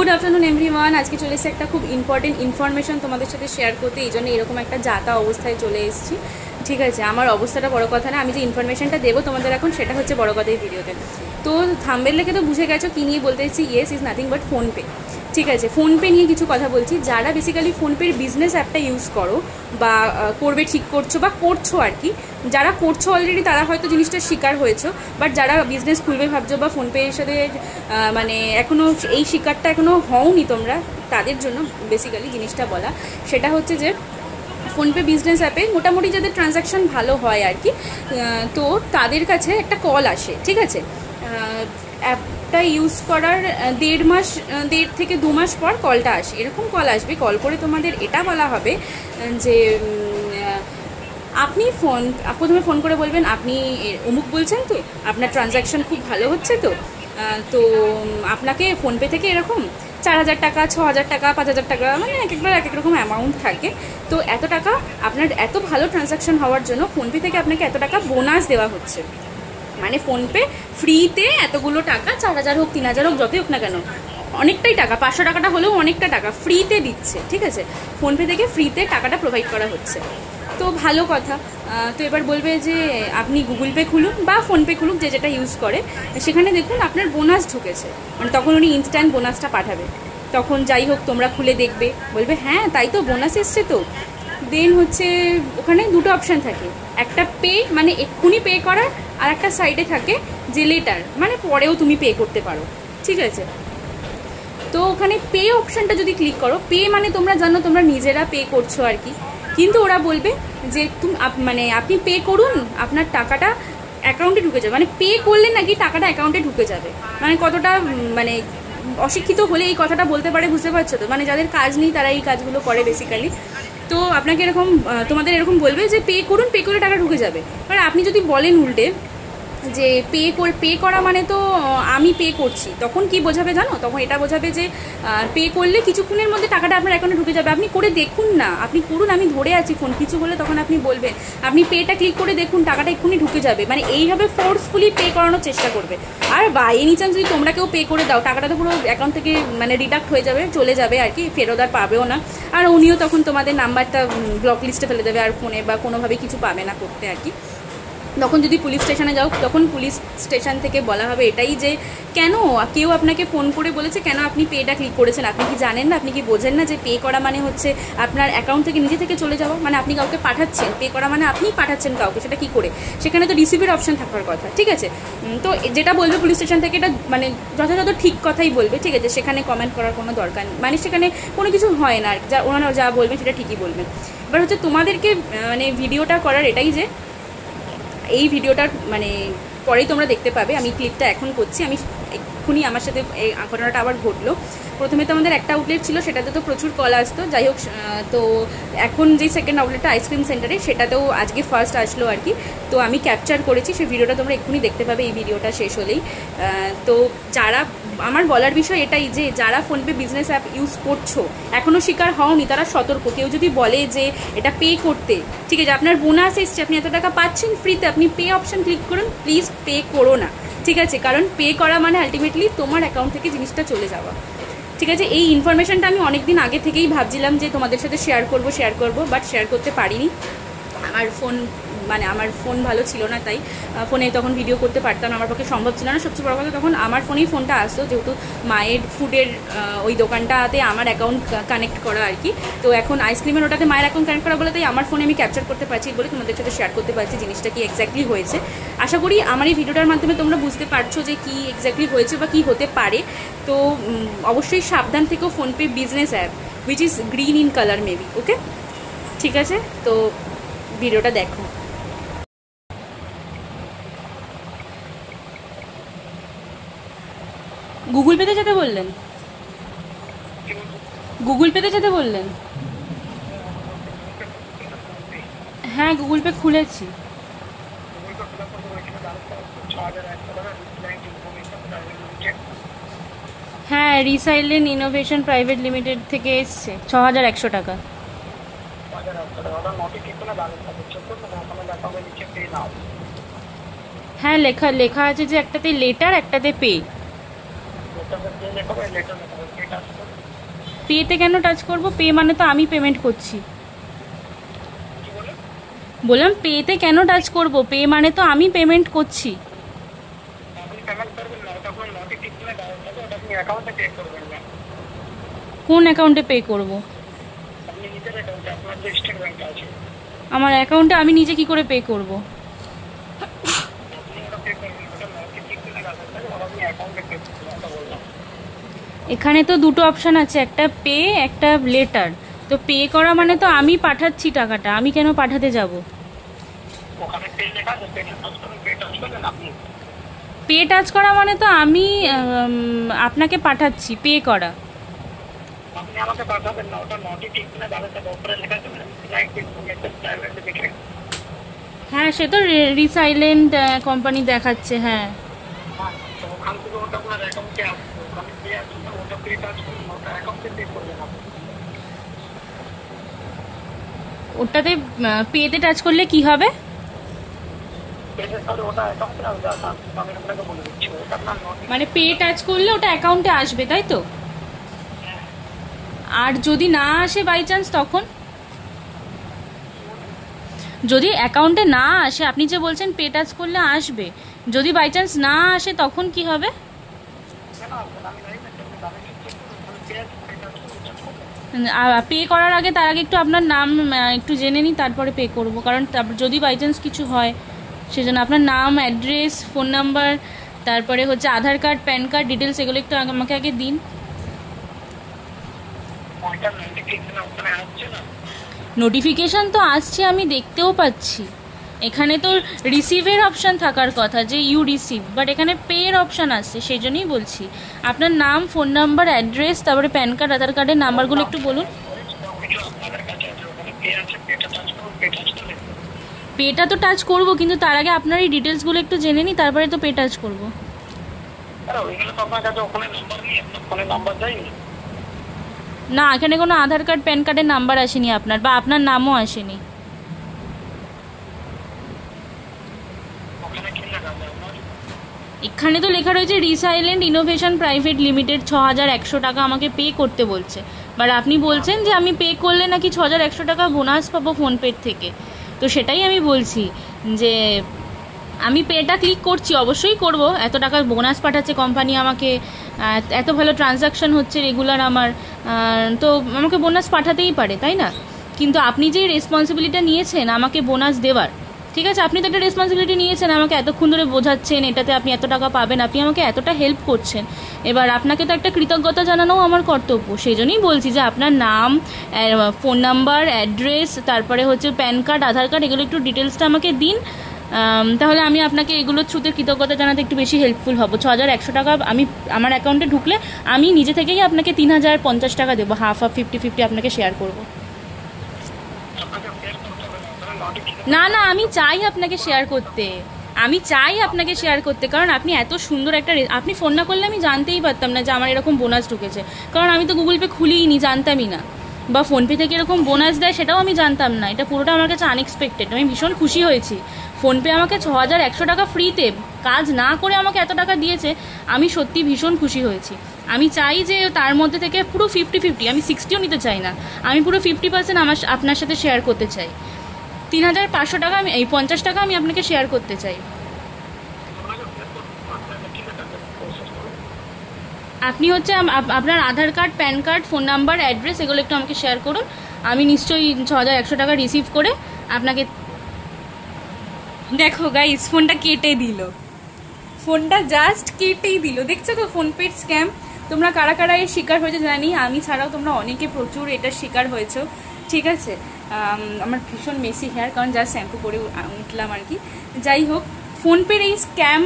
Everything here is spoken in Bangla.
Good afternoon everyone. আজকে চলে এসেছে একটা খুব ইম্পর্টেন্ট ইনফরমেশন তোমাদের সাথে শেয়ার করতে, এই জন্য এরকম একটা যাতা অবস্থায় চলে এসেছি। ঠিক আছে, আমার অবস্থাটা বড় কথা না, আমি যে ইনফরমেশনটা দেবো তোমাদের এখন সেটা হচ্ছে বড় কথা এই ভিডিওতে। তো থাম্বনেল দেখে তো বুঝে গেছো কী নিয়ে বলতে এসেছি। Yes is nothing but PhonePe. ঠিক আছে, ফোনপে নিয়ে কিছু কথা বলছি। যারা বেসিক্যালি ফোনপের বিজনেস অ্যাপটা ইউজ করো বা করবে ঠিক করছো বা করছো আর কি, যারা করছো অলরেডি তারা হয়তো জিনিসটা শিকার হয়েছো, বাট যারা বিজনেস খুলবে ভাবছো বা ফোনপের সাথে মানে এখনও এই শিকারটা এখনও হওনি তোমরা, তাদের জন্য বেসিক্যালি জিনিসটা বলা। সেটা হচ্ছে যে ফোনপে বিজনেস অ্যাপে মোটামুটি যাদের ট্রানজ্যাকশন ভালো হয় আর কি, তো তাদের কাছে একটা কল আসে। ঠিক আছে, অ্যাপটা ইউজ করার 1.5 থেকে 2 মাস পর কলটা আসে। এরকম কল আসবে, কল করে তোমাদের এটা বলা হবে যে আপনি প্রথমে ফোন করে বলবেন আপনি অমুক বলছেন তো, আপনার ট্রানজ্যাকশন খুব ভালো হচ্ছে তো, তো আপনাকে ফোনপে থেকে এরকম 4,000 টাকা, 6,000 টাকা, 5,000 টাকা, মানে এক একবার এক এক রকম অ্যামাউন্ট থাকে। তো এত টাকা আপনার এত ভালো ট্রানজ্যাকশন হওয়ার জন্য ফোনপে থেকে আপনাকে এত টাকা বোনাস দেওয়া হচ্ছে। মানে ফোনপে ফ্রিতে এতগুলো টাকা, 4,000 হোক 3,000 হোক যতই হোক না কেন, অনেকটাই টাকা, 500 টাকাটা হলেও অনেকটা টাকা ফ্রিতে দিচ্ছে। ঠিক আছে, ফোনপে থেকে ফ্রিতে টাকাটা প্রোভাইড করা হচ্ছে, তো ভালো কথা। তো এবার বলবে যে আপনি গুগল পে খুলুন বা ফোনপে খুলুন, যে যেটা ইউজ করে, সেখানে দেখুন আপনার বোনাস ঢুকেছে। মানে তখন উনি ইনস্ট্যান্ট বোনাসটা পাঠাবে। তখন যাই হোক তোমরা খুলে দেখবে, বলবে হ্যাঁ তাই তো, বোনাস এসছে তো। দেন হচ্ছে ওখানে দুটো অপশান থাকে, একটা পে মানে এক্ষুনি পে করার, আর একটা সাইডে থাকে যে লেটার, মানে পরেও তুমি পে করতে পারো। ঠিক আছে, তো ওখানে পে অপশানটা যদি ক্লিক করো, পে মানে তোমরা জানো তোমরা নিজেরা পে করছো আর কি, কিন্তু ওরা বলবে যে মানে আপনি পে করুন, আপনার টাকাটা অ্যাকাউন্টে ঢুকে যাবে। মানে পে করলে নাকি টাকাটা অ্যাকাউন্টে ঢুকে যাবে। মানে কতটা মানে অশিক্ষিত হলে এই কথাটা বলতে পারে, বুঝতে পারছো তো? মানে যাদের কাজ নেই তারা এই কাজগুলো করে বেসিক্যালি। তো আপনাকে এরকম তোমাদের এরকম বলবে যে পে করুন, পে করলে টাকা ঢুকে যাবে। এবার আপনি যদি বলেন উল্টে যে পে করা মানে তো আমি পে করছি, তখন কি বোঝাবে জানো? তখন এটা বোঝাবে যে পে করলে কিছুক্ষণের মধ্যে টাকাটা আপনার অ্যাকাউন্টে ঢুকে যাবে, আপনি করে দেখুন না, আপনি করুন, আমি ধরে আছি ফোন, কিছু হলে তখন আপনি বলবেন, আপনি পেটা ক্লিক করে দেখুন, টাকাটা এক্ষুনি ঢুকে যাবে। মানে এইভাবে ফোর্সফুলি পে করানোর চেষ্টা করবে। আর বাই এনি চান্স যদি তোমরা কেউ পে করে দাও, টাকাটা তো পুরো অ্যাকাউন্ট থেকে মানে ডিডাক্ট হয়ে যাবে, চলে যাবে আর কি, ফেরত আর পাবেও না। আর উনিও তখন তোমাদের নাম্বারটা ব্লক লিস্টে ফেলে দেবে, আর ফোনে বা কোনোভাবে কিছু পাবে না করতে আর কি। তখন যদি পুলিশ স্টেশনে যাও, তখন পুলিশ স্টেশন থেকে বলা হবে এটাই যে কেন কেউ আপনাকে ফোন করে বলেছে কেন আপনি পেটা ক্লিক করেছেন, আপনি কি জানেন না, আপনি কি বোঝেন না যে পে করা মানে হচ্ছে আপনার অ্যাকাউন্ট থেকে নিজে থেকে চলে যাওয়া, মানে আপনি কাউকে পাঠাচ্ছেন, পে করা মানে আপনিই পাঠাচ্ছেন কাউকে, সেটা কি করে? সেখানে তো রিসিভের অপশান থাকার কথা। ঠিক আছে, তো যেটা বলবে পুলিশ স্টেশন থেকে এটা মানে যথাযথ ঠিক কথাই বলবে। ঠিক আছে, সেখানে কমেন্ট করার কোনো দরকার নেই, মানে সেখানে কোনো কিছু হয় না, যা ওনারা যা বলবেন সেটা ঠিকই বলবেন। এবার হচ্ছে তোমাদেরকে মানে ভিডিওটা করার এটাই যে এই ভিডিওটার মানে পরেই তোমরা দেখতে পাবে, আমি ক্লিপটা এখন করছি, আমি এক্ষুনি আমার সাথে এই ঘটনাটা আবার ঘটলো। প্রথমে তো আমাদের একটা আউটলেট ছিল, সেটাতে তো প্রচুর কল আসতো, যাই হোক। তো এখন যেই সেকেন্ড আউটলেটটা আইসক্রিম সেন্টারে, সেটাতেও আজকে ফার্স্ট আসলো আর কি। তো আমি ক্যাপচার করেছি, সেই ভিডিওটা তোমরা এক্ষুনি দেখতে পাবে এই ভিডিওটা শেষ হলেই। তো যারা, আমার বলার বিষয় এটাই যে যারা ফোনপে বিজনেস অ্যাপ ইউজ করছো, এখনও শিকার হওনি, তারা সতর্ক। কেউ যদি বলে যে এটা পে করতে, ঠিক আছে, আপনার বোনাস এসছে, আপনি এত টাকা পাচ্ছেন ফ্রিতে, আপনি পে অপশান ক্লিক করুন, প্লিজ পে করো না। ঠিক আছে, কারণ পে করা মানে আলটিমেটলি তোমার অ্যাকাউন্ট থেকে জিনিসটা চলে যাওয়া। ঠিক আছে, এই ইনফরমেশনটা আমি অনেক দিন আগে থেকেই ভাবছিলাম যে তোমাদের সাথে শেয়ার করব, বাট শেয়ার করতে পারিনি। আমার ফোন ভালো ছিল না, তাই ফোনে তখন ভিডিও করতে পারতাম না, আমার পক্ষে সম্ভব ছিল না। সবচেয়ে বড় কথা, তখন আমার ফোনেই ফোনটা আসতো, যেহেতু মায়ের ফুডের ওই দোকানটাতে আমার অ্যাকাউন্ট কানেক্ট করা আর কি। তো এখন আইসক্রিমের ওটাতে মায়ের অ্যাকাউন্ট কানেক্ট করা বলে, তাই আমার ফোনে আমি ক্যাপচার করতে পারছি বলে তোমাদের সাথে শেয়ার করতে পারছি জিনিসটা কি এক্স্যাক্টলি হয়েছে। আশা করি আমার এই ভিডিওটার মাধ্যমে তোমরা বুঝতে পারছো যে কী এক্স্যাক্টলি হয়েছে বা কী হতে পারে। তো অবশ্যই সাবধান থেকেও PhonePe business app, which is green in colour maybe. Okay, ঠিক আছে, তো ভিডিওটা দেখো। গুগল পেতে যেতে বললেন, গুগল পেতে যেতে বললেন। হ্যাঁ, গুগল পে খুলেছি। হ্যাঁ, রিসাইলেন ইনোভেশন প্রাইভেট লিমিটেড থেকে এসছে 6,100 টাকা। হ্যাঁ, লেখা আছে যে একটাতে লেটার, একটাতে পে। পেতে কেন টাচ করব? পে মানে তো আমি পেমেন্ট করছি। বললাম পেতে কেন টাচ করব? পে মানে তো আমি পেমেন্ট করছি। কোন অ্যাকাউন্টে পে করব? আমার অ্যাকাউন্টে আমি নিজে কি করে পে করব? এখানে তো দুটো অপশান আছে, একটা পে একটা লেটার। তো পে করা মানে তো আমি পাঠাচ্ছি টাকাটা, আমি কেন পাঠাতে যাব? পে টাচ করা মানে তো আমি আপনাকে পাঠাচ্ছি, পে করা। হ্যাঁ, সে তো রিসাইলেন্ট কোম্পানি দেখাচ্ছে। হ্যাঁ, ওটাতে পেতে টাচ করলে কি হবে? মানে পে টাচ করলে ওটা অ্যাকাউন্টে আসবে, তাই তো? আর যদি না আসে বাই চান্স, তখন? যদি অ্যাকাউন্টে না আসে, আপনি যে বলছেন পে টাচ করলে আসবে, যদি বাই চান্স না আসে তখন কি হবে? পে করার আগে, তার আগে একটু আপনার নাম একটু জেনে নিই, তারপরে পে করব। কারণ যদি বাই চান্স কিছু হয়, সেজন্য আপনার নাম, অ্যাড্রেস, ফোন নাম্বার, তারপরে হচ্ছে আধার কার্ড, প্যান কার্ড ডিটেলস, এগুলো একটু আমাকে আগে দিন। নোটিফিকেশান তো আসছে, আমি দেখতেও পাচ্ছি। এখানে তো রিসিভের অপশান থাকার কথা, যে ইউ রিসিভ, বাট এখানে পের অপশান আসছে, সেই জন্যই বলছি। আপনার নাম, ফোন নাম্বার, অ্যাড্রেস, তারপরে প্যান কার্ড, আধার কার্ডের নাম্বারগুলো একটু বলুন। পেটা তো টাচ করব, কিন্তু তার আগে আপনার এই ডিটেলসগুলো একটু জেনে নিই, তারপরে তো পে টাচ করব। না, এখানে কোনো আধার কার্ড, প্যান কার্ডের নাম্বার আসেনি আপনার, বা আপনার নামও আসেনি। এখানে তো লেখা রয়েছে রিসাইলেন্ট ইনোভেশন প্রাইভেট লিমিটেড 6100 টাকা আমাকে পে করতে বলছে। বাট আপনি বলছেন যে আমি পে করলে নাকি 6100 টাকা বোনাস পাবো ফোনপের থেকে। তো সেটাই আমি বলছি যে আমি পেটা ক্লিক করছি, অবশ্যই করব। এত টাকা বোনাস পাঠাচ্ছে কোম্পানি আমাকে, এত ভালো ট্রানজাকশন হচ্ছে রেগুলার আমার, তো আমাকে বোনাস পাঠাতেই পারে, তাই না? কিন্তু আপনি যে রেসপন্সিবিলিটিটা নিয়েছেন আমাকে বোনাস দেওয়ার, ঠিক আছে, আপনি তো একটা রেসপন্সিবিলিটি নিয়েছেন, আমাকে এতক্ষণ ধরে বোঝাচ্ছেন এটাতে আপনি এত টাকা পাবেন, আপনি আমাকে এতটা হেল্প করছেন, এবার আপনাকে তো একটা কৃতজ্ঞতা জানানোও আমার কর্তব্য। সেই জন্যই বলছি যে আপনার নাম, ফোন নাম্বার, অ্যাড্রেস, তারপরে হচ্ছে প্যান কার্ড, আধার কার্ড, এগুলো একটু ডিটেলসটা আমাকে দিন। তাহলে আমি আপনাকে এগুলোর থ্রুতে কৃতজ্ঞতা জানাতে একটু বেশি হেল্পফুল হব। 6100 টাকা আমি আমার অ্যাকাউন্টে ঢুকলে আমি নিজে থেকেই আপনাকে 3050 টাকা দেবো, হাফ 50-50 আপনাকে শেয়ার করব। না না, আমি চাই আপনাকে শেয়ার করতে, কারণ আপনি এত সুন্দর একটা, আপনি ফোন না করলে আমি জানতেই পারতাম না যে আমার এরকম বোনাস ঢুকেছে, কারণ আমি তো গুগল পে খুলিনি, জানতামই না, বা ফোনপে থেকে এরকম বোনাস দেয় সেটাও আমি জানতাম না। এটা পুরোটা আমার কাছে আনএক্সপেক্টেড, আমি ভীষণ খুশি হয়েছি। ফোনপে আমাকে 6100 টাকা ফ্রিতে, কাজ না করে আমাকে এত টাকা দিয়েছে, আমি সত্যি ভীষণ খুশি হয়েছি। আমি চাই যে তার মধ্যে থেকে পুরো 50-50, আমি 60ও নিতে চাই না, আমি পুরো 50% আপনার সাথে শেয়ার করতে চাই। 3500 টাকা, আমি এই 50 টাকা আমি আপনাকে শেয়ার করতে চাই। আপনি হচ্ছে আপনার Aadhaar card, PAN card, phone number, address, এগুলো একটু আমাকে শেয়ার করুন। আমি নিশ্চয়ই 6100 টাকা রিসিভ করে আপনাকে। দেখো গাইস, ফোনটা কেটে দিল, ফোনটা জাস্ট কেটেই দিল। দেখছো তো ফোনপের স্ক্যাম। তোমরা কারা কারা এর শিকার হয়েছে জানি, আমি ছাড়াও তোমরা অনেকে প্রচুর এটার শিকার হয়েছো, ঠিক আছে? আমার ভীষণ মেসি হেয়ার, কারণ জাস্ট শ্যাম্পু করে উঠলাম আর কি। যাই হোক, ফোনপের এই স্ক্যাম